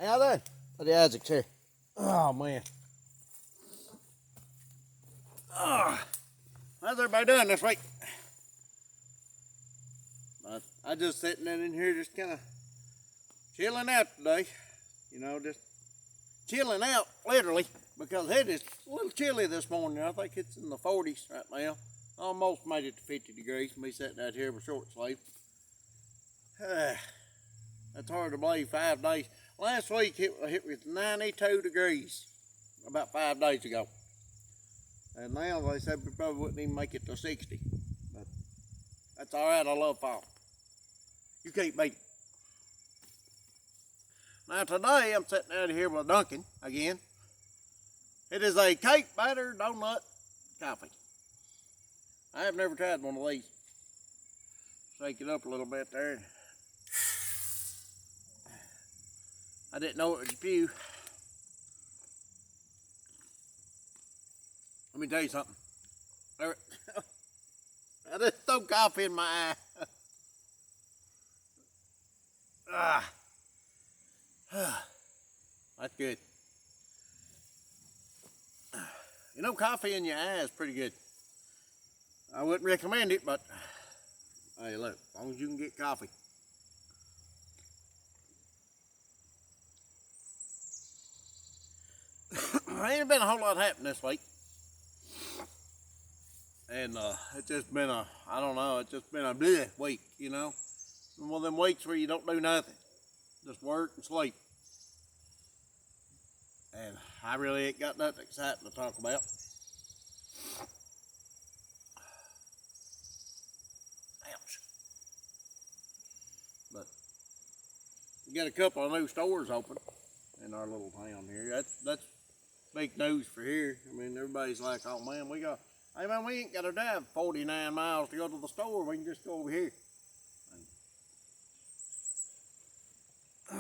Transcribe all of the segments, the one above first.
How y'all doing? Buddy Isaac's here. Oh, man. How's everybody doing this week? I just sitting in here just kind of chilling out today. You know, just chilling out, literally, because it is a little chilly this morning. I think it's in the 40s right now. Almost made it to 50 degrees. Me sitting out here with short sleeve. That's hard to believe, 5 days. Last week it was 92 degrees about 5 days ago. And now they said we probably wouldn't even make it to 60. But that's all right, I love fall. You can't beat it. Now today I'm sitting out here with Duncan again. It is a cake batter donut coffee. I have never tried one of these. Shake it up a little bit there. I didn't know it was a few. Let me tell you something. I just throw coffee in my eye. That's good. You know, coffee in your eye is pretty good. I wouldn't recommend it, but hey, look, as long as you can get coffee. There ain't been a whole lot happening this week. And it's just been I don't know, it's just been a bleh week, you know. One of them weeks where you don't do nothing. Just work and sleep. And I really ain't got nothing exciting to talk about. Ouch. But we got a couple of new stores open in our little town here. That's big news for here. I mean, everybody's like, oh man, hey man, we ain't got to drive 49 miles to go to the store. We can just go over here. I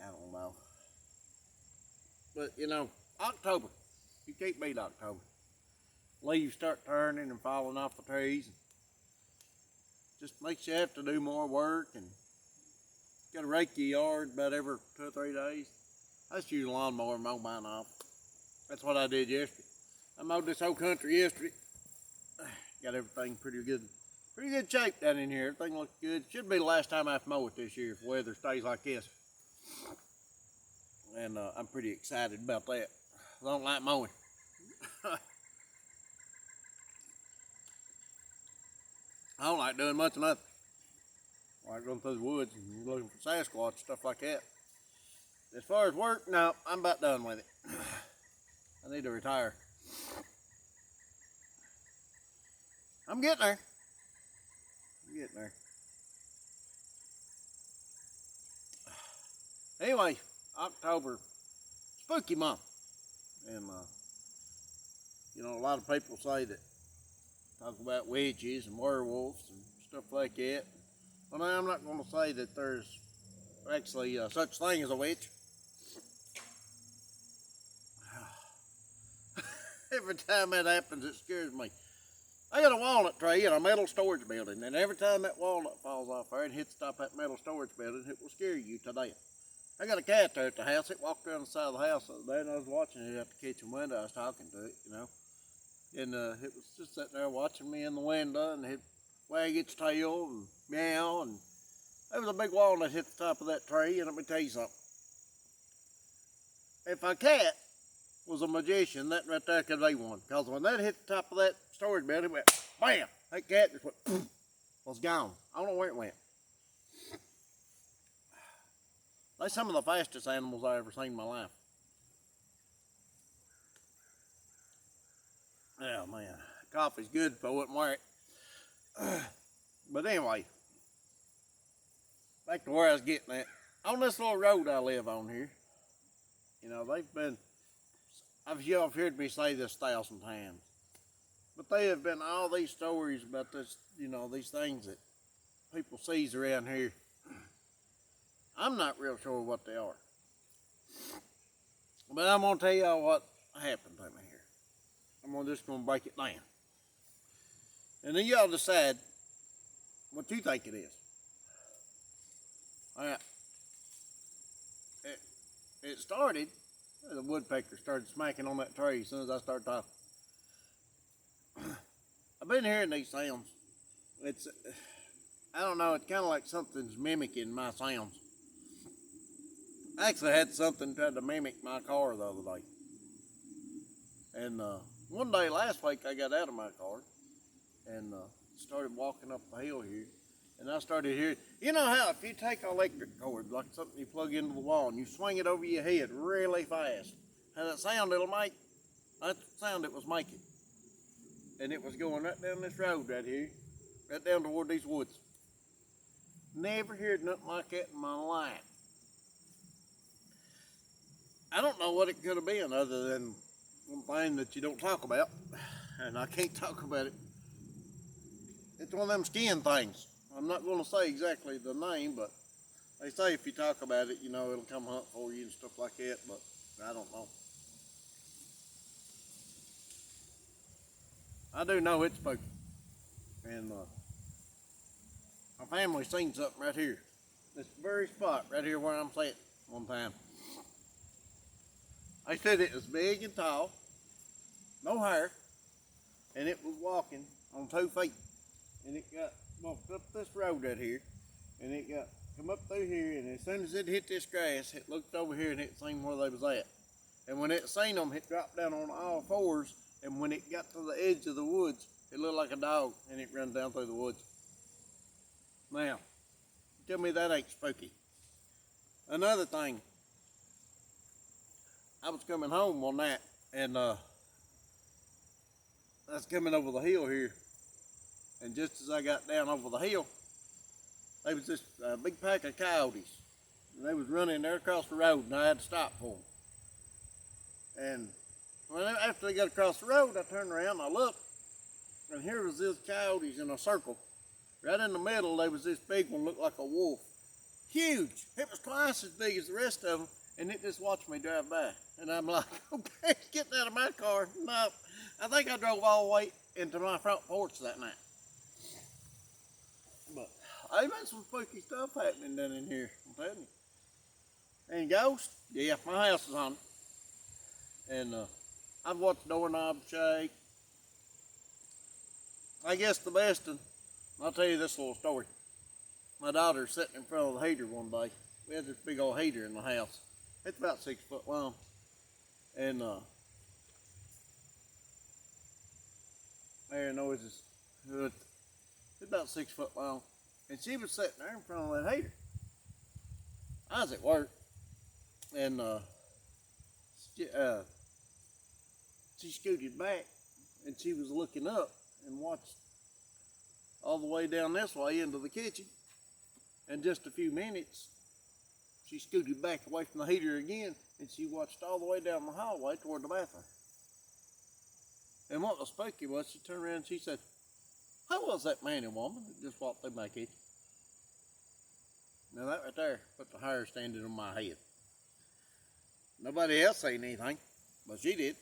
don't know. But, you know, October. You can't beat October. Leaves start turning and falling off the trees. Just makes you have to do more work. And got to rake your yard about every 2 or 3 days. I just use a lawnmower and mow mine off. That's what I did yesterday. I mowed this whole country yesterday. Got everything pretty good shape down in here. Everything looks good. Should be the last time I have to mow it this year if the weather stays like this. And I'm pretty excited about that. I don't like mowing. I don't like doing much of nothing. I like going through the woods and looking for Sasquatch, stuff like that. As far as work, no, I'm about done with it. I need to retire. I'm getting there. Anyway, October, spooky month. And, you know, a lot of people say that, talk about witches and werewolves and stuff like that. Well, now I'm not going to say that there's actually such thing as a witch. Every time that happens, it scares me. I got a walnut tree in a metal storage building, and every time that walnut falls off there and hits the top of that metal storage building, it will scare you to death. I got a cat there at the house. It walked around the side of the house the other day, and I was watching it out the kitchen window. I was talking to it, you know. And it was just sitting there watching me in the window, and it wag its tail and meow. And there was a big walnut hit the top of that tree, and let me tell you something. If a cat was a magician, that right there could be one. Because when that hit the top of that storage building, it went bam! That cat just went poof, was gone. I don't know where it went. They're some of the fastest animals I ever seen in my life. Oh man, coffee's good if I wouldn't wear it. But anyway, back to where I was getting at. On this little road I live on here, you know, y'all have heard me say this 1,000 times, but there have been all these stories about this, you know, these things that people sees around here. I'm not real sure what they are. But I'm going to tell y'all what happened to me here. I'm just going to break it down. And then y'all decide what you think it is. All right. it started, the woodpecker started smacking on that tree as soon as I started talking. I've been hearing these sounds. It's, I don't know, it's kind of like something's mimicking my sounds. I actually had something try to mimic my car the other day. And one day last week I got out of my car and started walking up the hill here. And I started hearing, you know how if you take an electric cord, like something you plug into the wall, and you swing it over your head really fast, how that sound it'll make, that's the sound it was making. And it was going right down this road right here, right down toward these woods. Never heard nothing like that in my life. I don't know what it could have been other than one thing that you don't talk about, and I can't talk about it. It's one of them skin things. I'm not going to say exactly the name, but they say if you talk about it, you know, it'll come hunt for you and stuff like that, but I don't know. I do know it's spooky. And my family seen something right here. This very spot right here where I'm sitting one time. They said it was big and tall, no hair, and it was walking on 2 feet. And it got walked up this road right here, and it got come up through here, and as soon as it hit this grass, it looked over here and it seen where they was at. And when it seen them, it dropped down on all fours, and when it got to the edge of the woods, it looked like a dog, and it ran down through the woods. Now, tell me that ain't spooky. Another thing, I was coming home one night, and I was coming over the hill here, and just as I got down over the hill, there was this big pack of coyotes, and they was running there across the road, and I had to stop for them. And after they got across the road, I turned around and I looked, and here was these coyotes in a circle. Right in the middle, there was this big one, looked like a wolf. Huge. It was twice as big as the rest of them, and it just watched me drive by. And I'm like, okay, getting out of my car. No, I think I drove all the way into my front porch that night. But I've had some spooky stuff happening down in here, I'm telling you. And ghosts? Yeah, my house is haunted. And I've watched doorknobs shake. I guess the best one, I'll tell you this little story. My daughter's sitting in front of the heater one day. We had this big old heater in the house. It's about 6 foot long. And air noises. It's about 6 foot long. And she was sitting there in front of that heater. I was at work. And she scooted back. And she was looking up and watched all the way down this way into the kitchen. In just a few minutes, she scooted back away from the heater again, and she watched all the way down the hallway toward the bathroom. And what was spooky was she turned around and she said, "Who was that man and woman that just walked through my kitchen?" Now that right there put the hair standing on my head. Nobody else seen anything, but she did.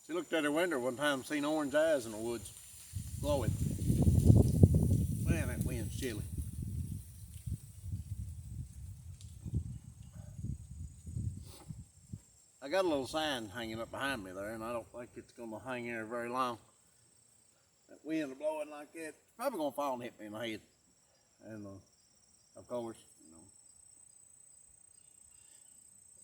She looked out her window one time and seen orange eyes in the woods, glowing. Man, that wind's chilly. I got a little sign hanging up behind me there, and I don't think it's going to hang there very long. That wind blowing like that, it's probably going to fall and hit me in the head. And of course,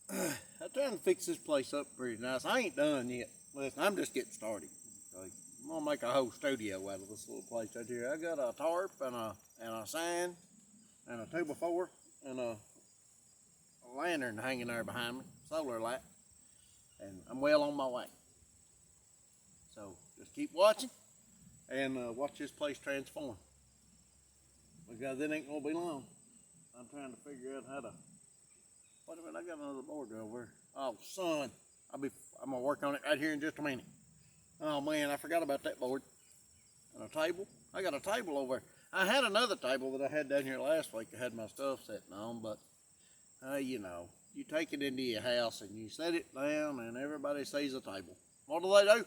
you know. I'm trying to fix this place up pretty nice. I ain't done yet. Listen, I'm just getting started. Okay? I'm gonna make a whole studio out of this little place right here. I got a tarp and a sign and a 2x4 and a lantern hanging there behind me, solar light, and I'm well on my way. So just keep watching and watch this place transform. Because it ain't gonna be long. I'm trying to figure out how to. Wait a minute, I got another board over here. Oh, son, I'm gonna work on it right here in just a minute. Oh man, I forgot about that board. And a table. I got a table over there. I had another table that I had down here last week. I had my stuff sitting on, but you know, you take it into your house and you set it down, and everybody sees a table. What do?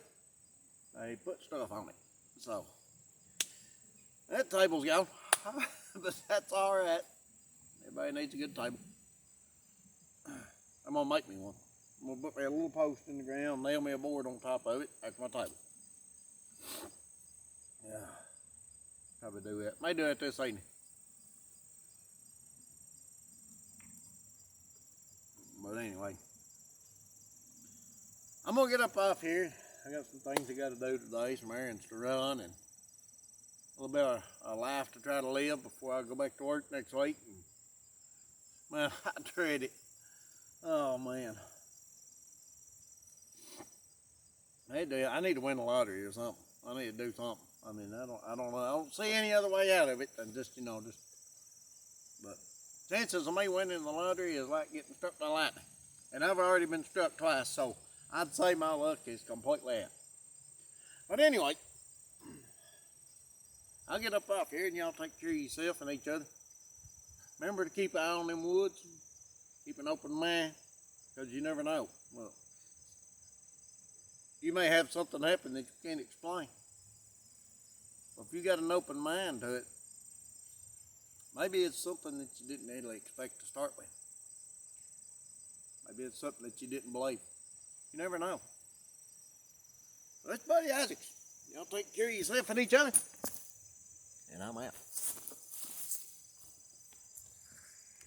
They put stuff on it. So That table's gone, but that's all right. Everybody needs a good table. I'm gonna make me one. I'm gonna put me a little post in the ground, nail me a board on top of it. That's my table. Yeah, probably do that. May do that this evening. But anyway, I'm gonna get up off here. I got some things I gotta do today, some errands to run, and a little bit of a life to try to live before I go back to work next week. And, man, I dread it. Oh man. I need to win the lottery or something. I need to do something. I mean, I don't know. I don't see any other way out of it than just, but chances of me winning the lottery is like getting struck by lightning. And I've already been struck twice, so I'd say my luck is completely out. But anyway, I'll get up off here and y'all take care of yourself and each other. Remember to keep an eye on them woods. Keep an open mind, because you never know. Well, you may have something happen that you can't explain. But if you got an open mind to it, maybe it's something that you didn't really expect to start with. Maybe it's something that you didn't believe. You never know. So that's Buddy Isaacs. Y'all take care of yourself and each other. And I'm out.